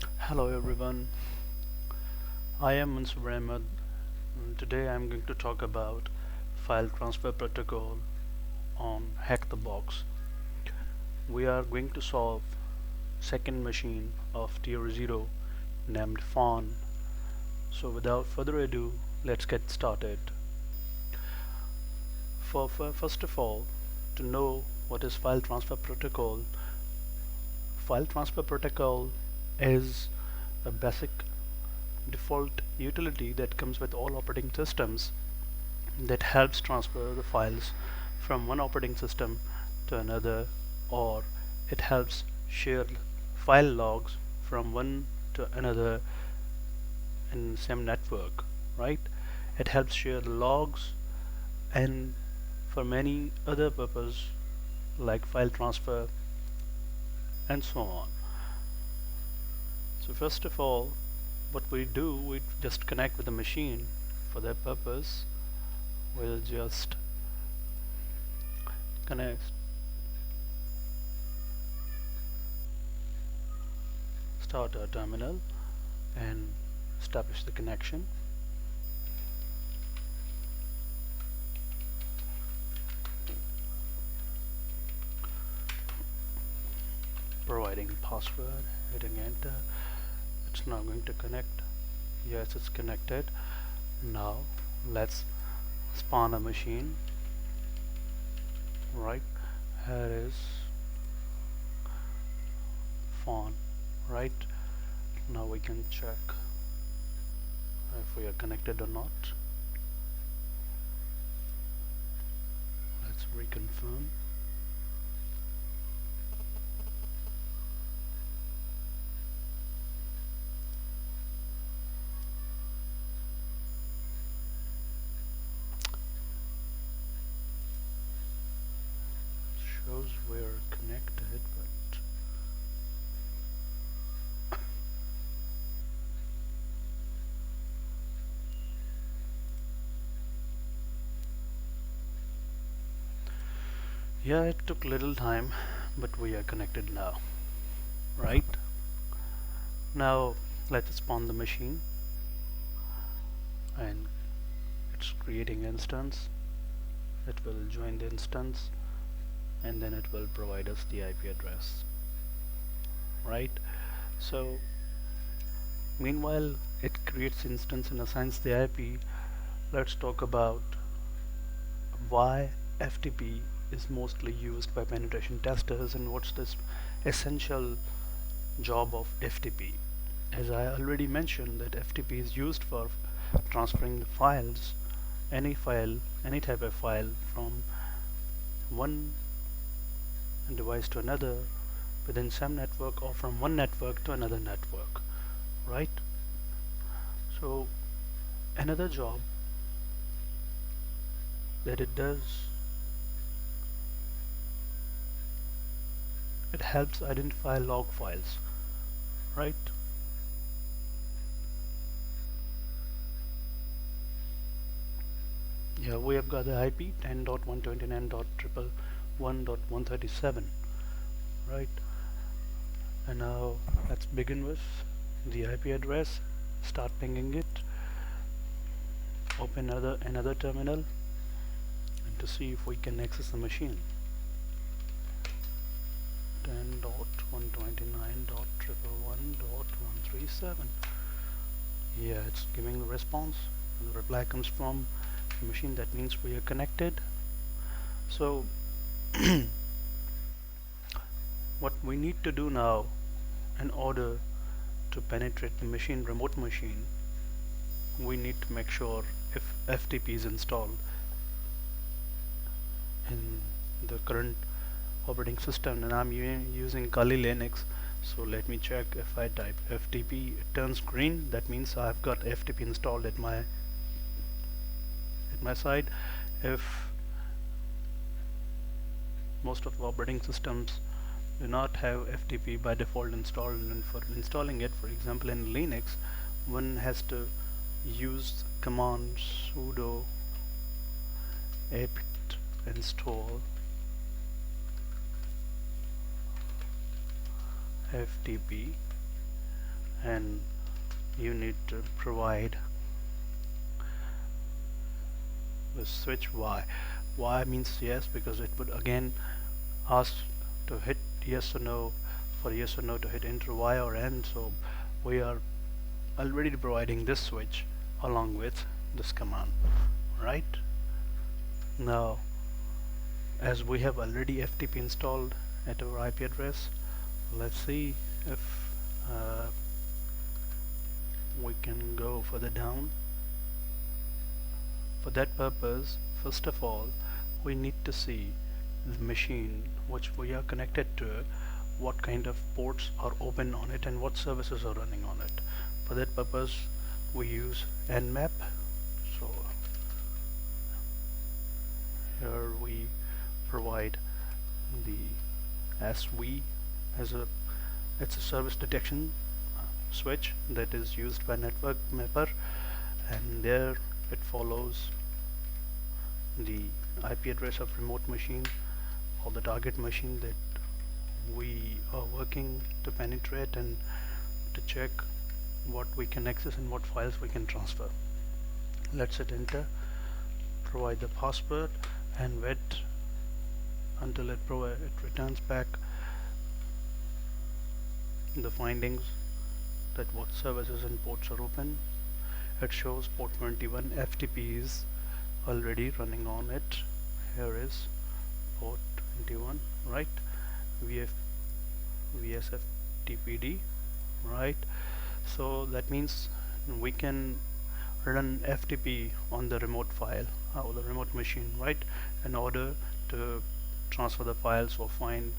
Hello everyone, I am Mansur Ahmed. Today I am going to talk about file transfer protocol on HackTheBox. We are going to solve second machine of tier 0 named Fawn. So without further ado, let's get started. First of all, to know what is file transfer protocol is a basic default utility that comes with all operating systems that helps transfer the files from one operating system to another, or it helps share file logs from one to another in the same network, right? It helps share the logs and for many other purposes like file transfer and so on. So first of all, what we do, we just connect with the machine. For that purpose, we'll just connect, start our terminal and establish the connection. Providing password, hitting enter. It's now going to connect. Yes, it's connected. Now let's spawn a machine. Right, here is Fawn. Right, now we can check if we are connected or not. Let's reconfirm. Shows we're connected, but yeah, it took little time, but we are connected now. Right, now let's spawn the machine, and it's creating instance. It will join the instance and then it will provide us the IP address. Right, so meanwhile it creates instance and assigns the IP. Let's talk about why FTP is mostly used by penetration testers and what's this essential job of FTP. As I already mentioned, that FTP is used for transferring the files, any type of file from one device to another within some network, or from one network to another network, right? So another job that it does, it helps identify log files, right? Yeah, we have got the IP 10.129.111.137, right? And now let's begin with the IP address. Start pinging it. Open another terminal and to see if we can access the machine. 10.129.111.137. Yeah, it's giving the response and the reply comes from the machine. That means we are connected. So what we need to do now in order to penetrate the remote machine, we need to make sure if FTP is installed in the current operating system, and I'm using Kali Linux. So let me check. If I type FTP, it turns green. That means I've got FTP installed at my side. If most of the operating systems do not have FTP by default installed, and for installing it, for example in Linux, one has to use command sudo apt install FTP, and you need to provide the switch Y means yes, because it would again ask to hit yes or no, for yes or no to hit enter Y or N. So we are already providing this switch along with this command. Right now, as we have already FTP installed at our IP address, let's see if we can go further down. For that purpose, first of all, we need to see the machine which we are connected to, what kind of ports are open on it and what services are running on it. For that purpose, we use nmap. So here we provide the SV as it's a service detection switch that is used by network mapper, and there it follows the IP address of remote machine or the target machine that we are working to penetrate and to check what we can access and what files we can transfer. Let's hit enter, provide the password and wait until it returns back the findings that what services and ports are open. It shows port 21 FTP is already running on it. Here is port 21, right? VSFTPD, right? So that means we can run FTP on the remote file or the remote machine, right, in order to transfer the files or find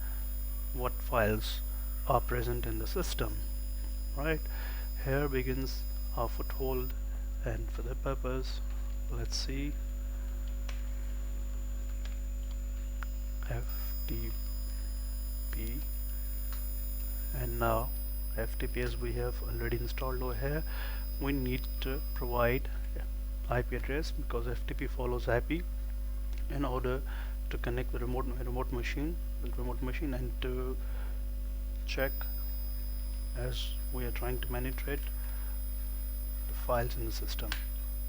what files are present in the system, right? Here begins our foothold, and for that purpose, let's see FTP, and now FTP as we have already installed over here, we need to provide IP address because FTP follows IP in order to connect the remote machine and to check as we are trying to penetrate the files in the system.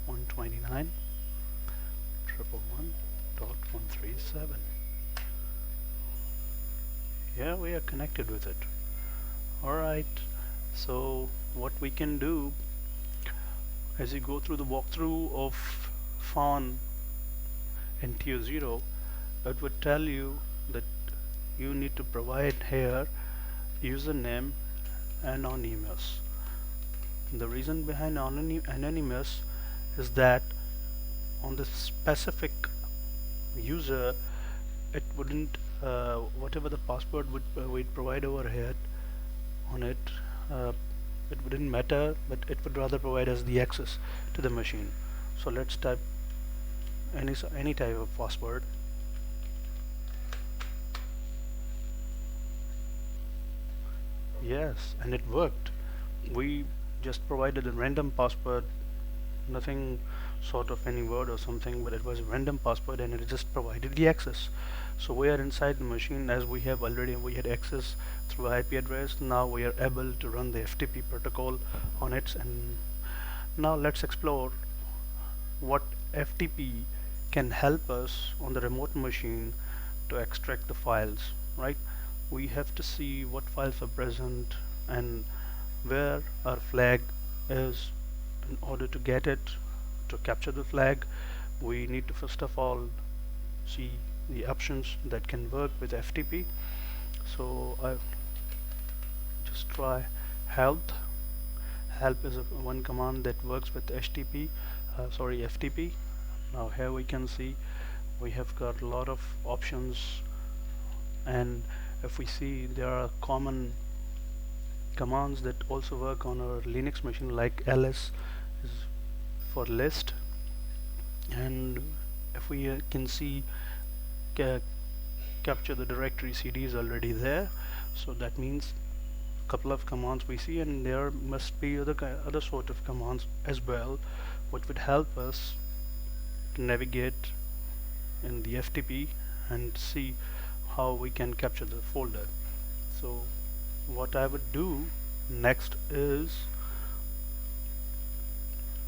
129.111.137. Yeah, we are connected with it. Alright, so what we can do as you go through the walkthrough of Fawn and Tier 0, it would tell you that you need to provide here username anonymous. The reason behind anonymous is that on the specific user it wouldn't whatever the password we'd provide over here on it, it wouldn't matter, but it would rather provide us the access to the machine. So let's type any type of password. Yes, and it worked. We just provided a random password, nothing sort of any word or something, but it was a random password and it just provided the access. So we are inside the machine, as we had access through IP address. Now we are able to run the FTP protocol on it. And now let's explore what FTP can help us on the remote machine to extract the files, right? We have to see what files are present and where our flag is. In order to get it, to capture the flag, we need to first of all see the options that can work with FTP. So I just try help. Help is one command that works with FTP. Now here we can see we have got a lot of options, and if we see there are common commands that also work on our Linux machine, like ls is for list, and if we can see capture the directory CD is already there, so that means a couple of commands we see, and there must be other sort of commands as well which would help us to navigate in the FTP and see how we can capture the folder. So what I would do Next is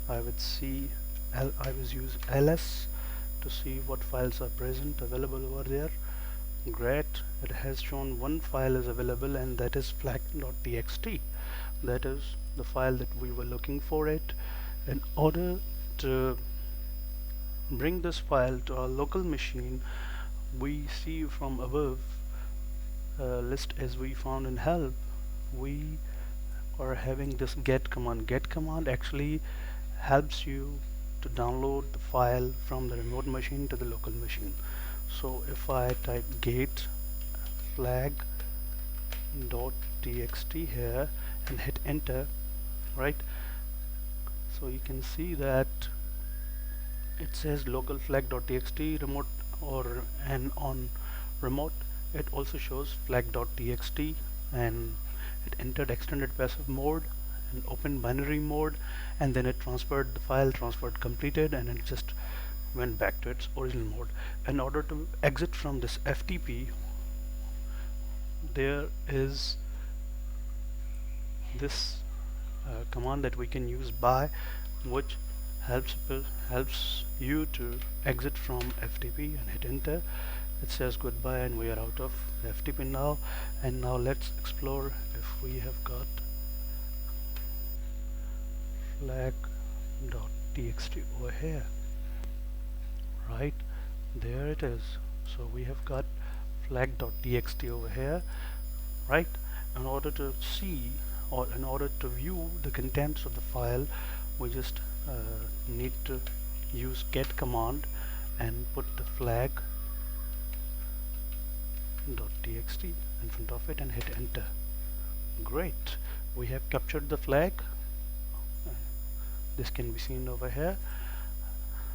I would see I was use ls to see what files are present available over there. Great, it has shown one file is available, and that is flag.txt. That is the file that we were looking for it. In order to bring this file to our local machine, we see from above list as we found in help, we are having this get command. Get command actually helps you to download the file from the remote machine to the local machine. So if I type get flag.txt here and hit enter, right, so you can see that it says local flag.txt remote, or and on remote it also shows flag.txt, and it entered extended passive mode and open binary mode, and then it transferred the file, transferred completed, and it just went back to its original mode. In order to exit from this FTP, there is this command that we can use by, which helps you to exit from FTP, and hit enter. It says goodbye and we are out of FTP now. And now let's explore if we have got flag.txt over here. Right, there it is. So we have got flag.txt over here, right? In order to see, or in order to view the contents of the file, we just need to use get command and put the flag.txt in front of it and hit enter. Great, we have captured the flag. This can be seen over here.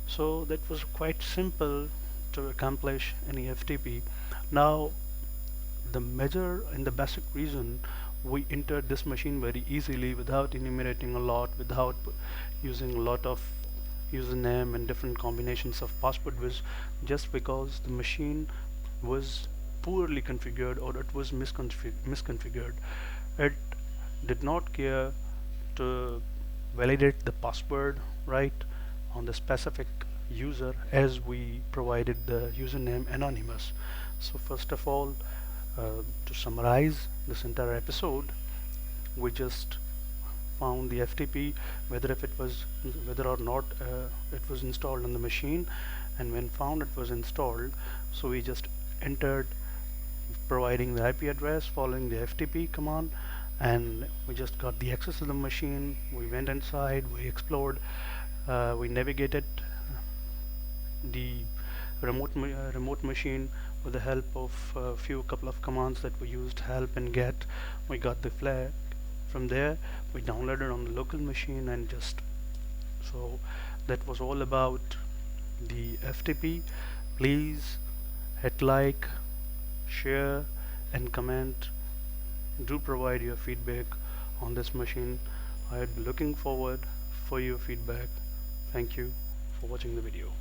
So that was quite simple to accomplish any FTP. Now the major and the basic reason we entered this machine very easily without enumerating a lot, without using a lot of username and different combinations of password, was just because the machine was poorly configured, or it was misconfigured. It did not care to validate the password right on the specific user, as we provided the username anonymous. So first of all, to summarize this entire episode, we just found the FTP, whether or not it was installed on the machine, and when found it was installed, so we just entered providing the IP address following the FTP command, and we just got the access to the machine. We went inside, we explored, we navigated the remote machine with the help of a couple of commands that we used, help and get. We got the flag. From there we downloaded on the local machine, and just so that was all about the FTP. Please hit like, share and comment. Do provide your feedback on this machine. I'd be looking forward for your feedback. Thank you for watching the video.